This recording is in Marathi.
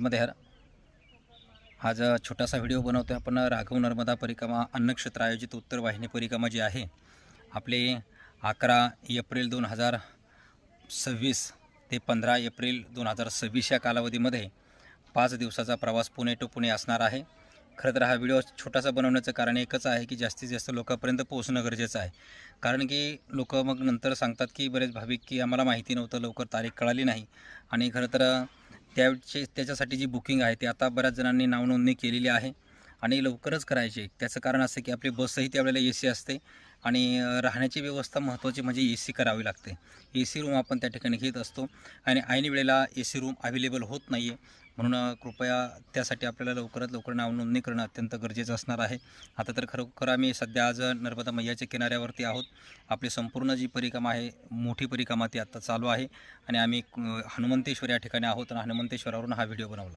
नमस्कार. आज छोटासा व्हिडिओ बनवतो आहे आपण. राघव नर्मदा परिक्रमा अन्नक्षेत्र आयोजित उत्तर वाहिनी परिक्रमा जी आहे आपले 11 एप्रिल 2026 ते 15 एप्रिल 2026 या कालावधीमध्ये 5 दिवसाचा प्रवास पुणे टू पुणे असणार आहे. खरं तर हा व्हिडिओ छोटासा बनवण्याचं कारण एकच आहे की जास्तीत जास्त लोकांपर्यंत पोहोचणं गरजेचं आहे. कारण की लोक मग नंतर सांगतात की बरेच भाविक की आम्हाला माहिती नव्हतं, लवकर तारीख कळाली नाही. आणि खरं तर त्याच्यासाठी जी बुकिंग आहे ती आता बऱ्याच जणांनी नावनोंदणी केलेली आहे आणि लवकरच करायची. त्याचं कारण असं की आपली बसही त्यावेळेला AC असते आणि राहण्याची व्यवस्था महत्त्वाची म्हणजे AC करावी लागते. AC रूम आपण त्या ठिकाणी घेत असतो आणि ऐन वेळेला AC रूम अवेलेबल होत नाही आहे. म्हणून कृपया त्यासाठी आपल्याला लवकरात लवकर नावनोंदणी करणं अत्यंत गरजेचं असणार आहे. आता तर खरोखर आम्ही सध्या आज नर्मदा मैयाच्या किनाऱ्यावरती आहोत. आपली संपूर्ण जी परिक्रमा आहे, मोठी परिक्रमा ती आत्ता चालू आहे आणि आम्ही हनुमंतेश्वर या ठिकाणी आहोत आणि हनुमंतेश्वरावरून हा व्हिडिओ बनवला.